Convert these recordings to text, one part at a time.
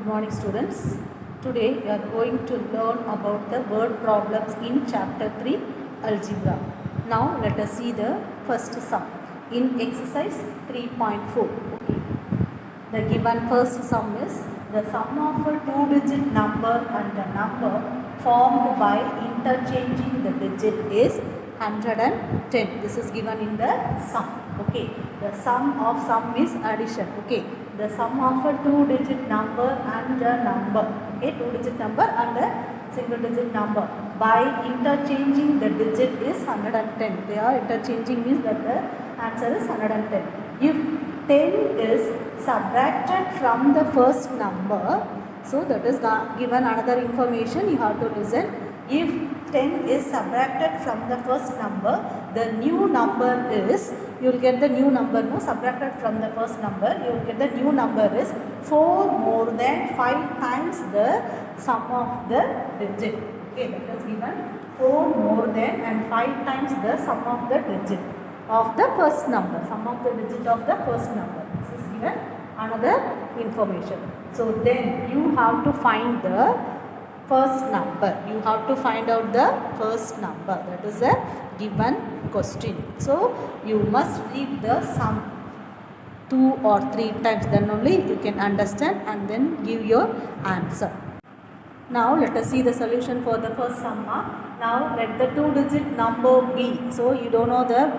Good morning students. Today we are going to learn about the word problems in chapter 3 algebra. Now let us see the first sum in exercise 3.4. Okay. The given first sum is the sum of a two-digit number and a number formed by interchanging the digit is 110. This is given in the sum. Okay. The sum is addition. Okay. The sum of a two-digit number and a number. Okay. Two-digit number and a single-digit number by interchanging the digit is 110. They are interchanging means that the answer is 110. If 10 is subtracted from the first number, so that is given another information you have to listen. If 10 is subtracted from the first number, the new number is, you will get the new number, no, subtracted from the first number, you will get the new number is 4 more than 5 times the sum of the digit. Okay, that is given 4 more than and 5 times the sum of the digit of the first number, sum of the digit of the first number. This is given another information. So then you have to find the first number. You have to find out the first number. That is a given question. So you must read the sum 2 or 3 times, then only you can understand and then give your answer. Now let us see the solution for the first sum. Now let the two-digit number be. So you don't know the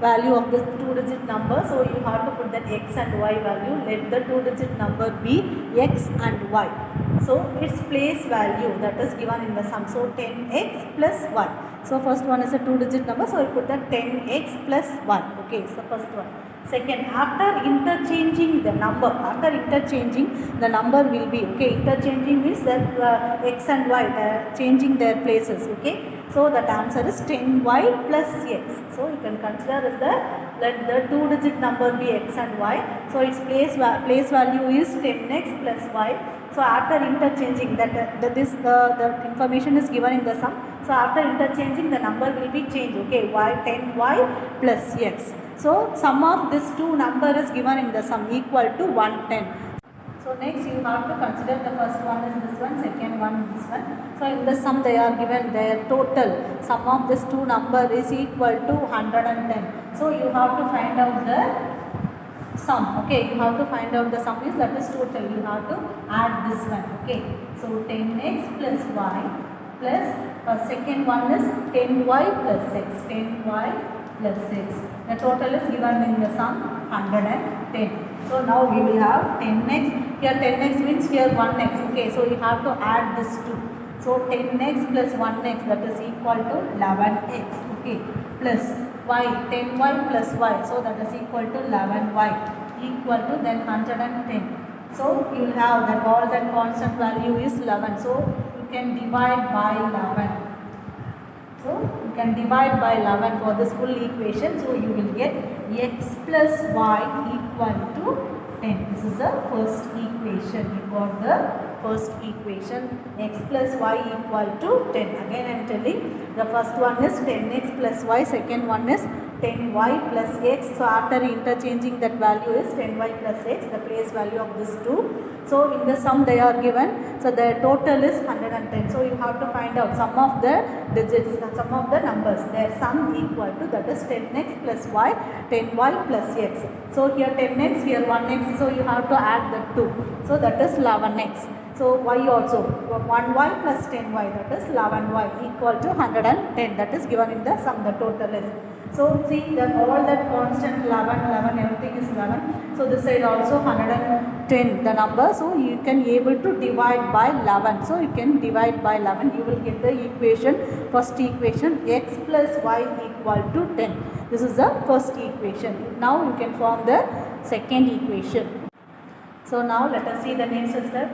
value of this two-digit number, so you have to put that x and y value. Let the two-digit number be x and y. So its place value that is given in the sum. So 10x plus 1. So first one is a two-digit number, so I put that 10x plus 1. Okay, it's the first one. Second, after interchanging the number, the number will be, okay, interchanging means that x and y, changing their places, okay. So that answer is 10y plus x. So you can consider as let the two-digit number be x and y. So its place value is 10x plus y. So after interchanging the information is given in the sum. So after interchanging the number will be changed. Okay, y 10y plus x. So sum of this two number is given in the sum equal to 110. So next you have to consider the first one is this one, second one this one. So in the sum they are given their total sum of this two number is equal to 110. So you have to find out the sum. Okay, you have to find out the sum is that is total. You have to add this one. Okay, so 10x plus y plus second one is 10y plus x. 10y plus 6. The total is given in the sum 110. So now we will have 10x. Here 10x means here 1x. Okay, so you have to add this 2. So 10x plus 1x that is equal to 11x. Okay, plus y 10y plus y. So that is equal to 11y equal to then 110. So you will have that all that constant value is 11. So you can divide by 11. So you can divide by 11 for this full equation. So you will get x plus y equal to 10. This is the first equation. You got the first equation. X plus y equal to 10. Again I am telling the first one is 10x plus y. Second one is 10y plus x. So after interchanging that value is 10y plus x. The place value of this two. So in the sum they are given. So the total is 110. So you have to find out sum of the digits, sum of the numbers. Their sum equal to that is 10x plus y, 10y plus x. So here 10x, here 1x. So you have to add the 2. So that is 11x. So y also 1y plus 10y that is 11y equal to 110. That is given in the sum. The total is. So see that all that constant 11, everything is 11. So this side also 110 the number. So you can able to divide by 11. So you can divide by 11. You will get the equation, first equation x plus y equal to 10. This is the first equation. Now you can form the second equation. So now let us see the next step.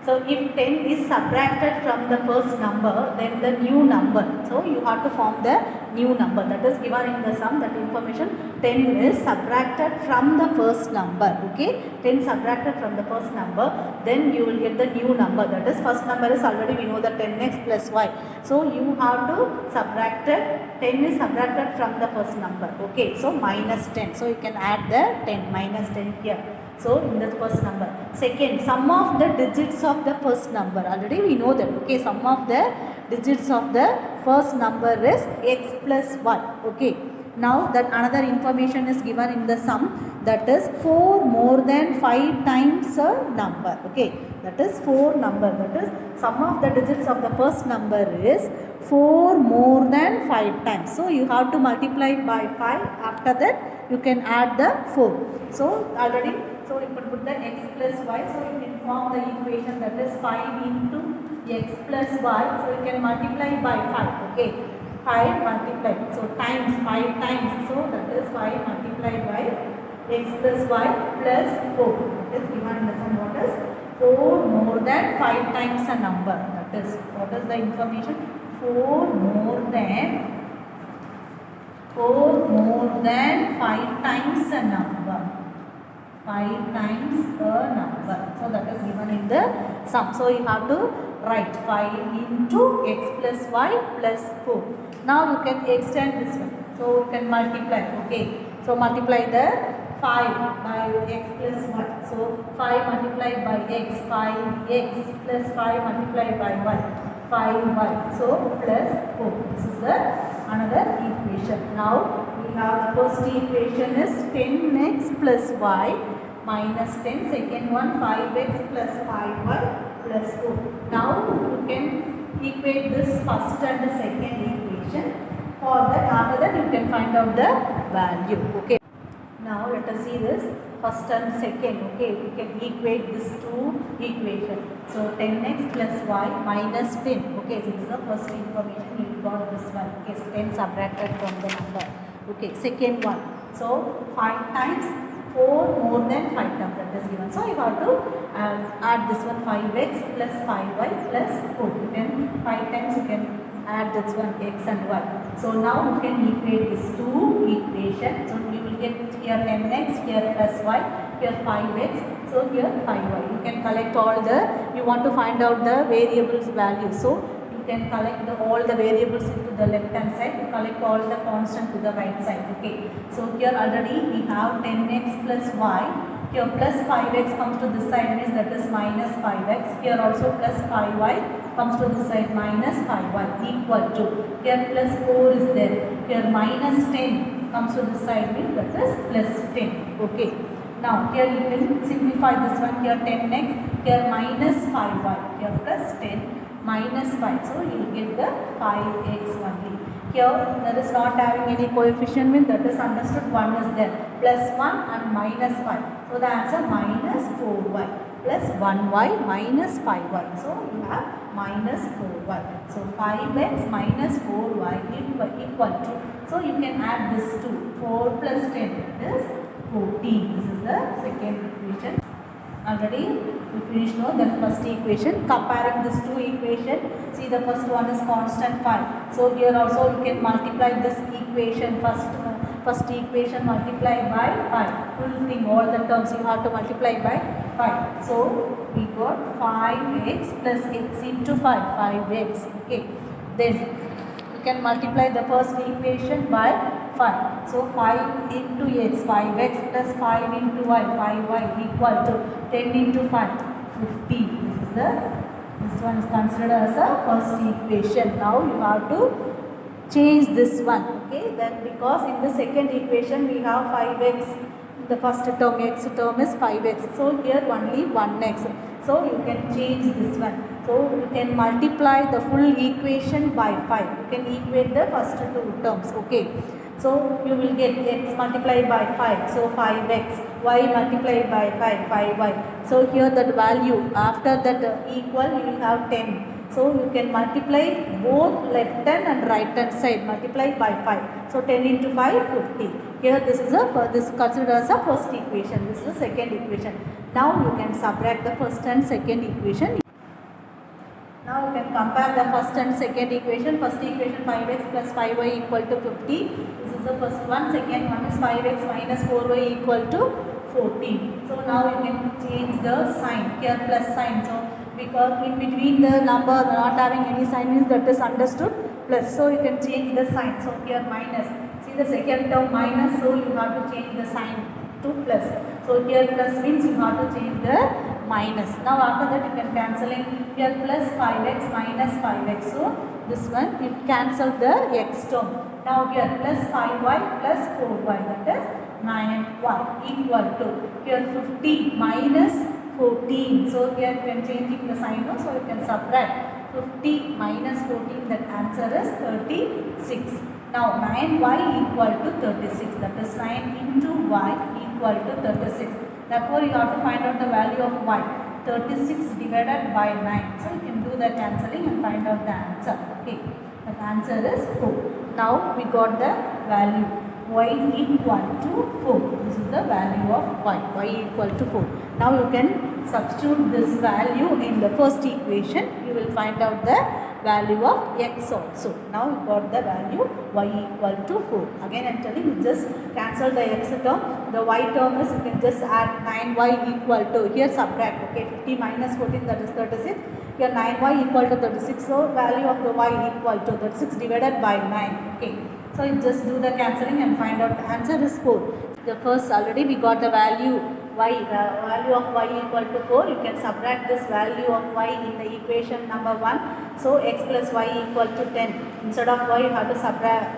So if 10 is subtracted from the first number, then the new number. So you have to form the new number that is given in the sum. That information 10 is subtracted from the first number. Okay, 10 subtracted from the first number, then you will get the new number. That is first number is already we know the 10x plus y. So you have to subtract it. 10 is subtracted from the first number. Okay, so minus 10. So you can add the 10 minus 10 here. So in the first number. Second, sum of the digits of the first number. Already we know that. Okay, sum of the digits of the first number is x plus 1. Okay. Now that another information is given in the sum, that is 4 more than 5 times a number. Okay, that is 4 number. That is sum of the digits of the first number is 4 more than 5 times. So you have to multiply by 5. After that you can add the 4. So already, so you can put the x plus y. So you can form the equation, that is 5 into x plus y. So you can multiply by 5. Okay. 5 multiplied, so times 5 times, so that is 5 multiplied by x plus y plus 4. That is given in the sum. What is 4 more than 5 times a number? That is, what is the information? 4 more than 5 times a number. 5 times a number. So that is given in the sum. So you have to write 5 into x plus y plus 4. Now you can extend this one. So you can multiply. Okay. So multiply the 5 by x plus 1. So 5 multiplied by x, 5x plus 5 multiplied by y, 5y. So plus 4. This is the another equation. Now we have the first equation is 10x plus y minus 10. Second one 5x plus 5y plus 4. Now you can equate this first and the second equation. For that, after that you can find out the value. Okay. Now let us see this first and second. Okay, we can equate this two equation. So 10x plus y minus 10. Okay, so this is the first information. You got this one. Okay, so 10 subtracted from the number. Okay, second one. So 5 times 4 more than 5 times, that is given. So you have to add this one, 5x plus 5y plus 4. You can 5 times you can add this one, x and y. So now you can equate these two equations. So you will get here 10x, here plus y, here 5x, so here 5y. You can collect all the, you want to find out the variables value. So you can collect all the variables into the left hand side, collect all the constant to the right side. Okay. So here already we have 10x plus y. Here plus 5x comes to this side, means that is minus 5x. Here also plus 5y comes to this side, minus 5y equal to. Here plus 4 is there. Here minus 10 comes to this side, means that is plus 10. Okay. Now here you can simplify this one. Here 10x, here minus 5y, here plus 10 minus 5. So you will get the 5x only. Here that is not having any coefficient, means that is understood 1 is there. Plus 1 and minus 5. So the answer minus 4y plus 1y minus 5y. So you have minus 4y. So 5x minus 4y equal to. So you can add this to 4 plus 10 is 14. This is the second equation. Already we finished now the first equation. Comparing these two equations, see the first one is constant 5. So here also you can multiply this equation, first equation multiplied by 5. Full thing, all the terms you have to multiply by 5. So we got 5x plus x into 5, 5x. Okay. Then you can multiply the first equation by 5. So 5 into x, 5x plus 5 into y, 5y equal to 10 into 5, 50. This one is considered as a first equation. Now you have to change this one. Okay, then because in the second equation we have 5x, the first term, x term is 5x. So here only 1x. So you can change this one. So you can multiply the full equation by 5. You can equate the first two terms. Okay. So you will get x multiplied by 5. So 5x. Y multiplied by 5. 5y. So here that value after that equal you will have 10. So you can multiply both left hand and right hand side, multiply by 5. So 10 into 5, 50. Here this is considered as a first equation. This is the second equation. Now you can subtract the first and second equation. Now you can compare the first and second equation. First equation 5x plus 5y equal to 50. This is the first one. Second one is 5x minus 4y equal to 14. So now you can change the sign. Here plus sign. So because in between the number not having any sign means that is understood plus. So you can change the sign. So here minus. See the second term minus. So you have to change the sign. to plus. So here plus means you have to change the minus. Now after that you can cancelling here plus 5x minus 5x. So this one it cancel the x term. Now here plus 5y plus 4y, that is 9y equal to here 50 minus 14. So here you can changing the sign, so you can subtract 50 minus 14, that answer is 36. Now 9y equal to 36, that is 9 into y equal to 36. Therefore you have to find out the value of y. 36 divided by 9. So you can do the cancelling and find out the answer. Okay, the answer is 4. Now we got the value y equal to 4. This is the value of y equal to 4. Now you can substitute this value in the first equation. You will find out the value of x also. Now you got the value y equal to 4. Again I am telling you, just cancel the x term. The y term is you can just add 9y equal to, here subtract, okay, 50 minus 14, that is 36. Here 9y equal to 36. So value of the y equal to 36 divided by 9. Okay. So you just do the cancelling and find out the answer is 4. The first already we got the value y, value of y equal to 4. You can subtract this value of y in the equation number 1. So x plus y equal to 10. Instead of y you have to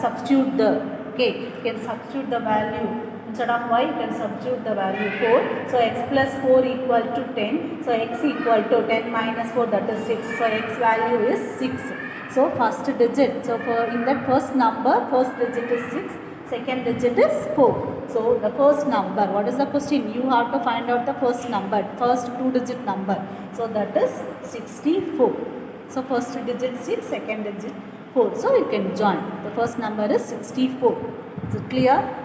substitute the, okay, you can substitute the value. Instead of y you can substitute the value 4. So x plus 4 equal to 10. So x equal to 10 minus 4, that is 6. So x value is 6. So first digit, so for in that first number, first digit is 6, second digit is 4. So the first number, what is the question? You have to find out the first number, first 2-digit number. So that is 64. So first digit 6, second digit 4. So you can join. The first number is 64. Is it clear?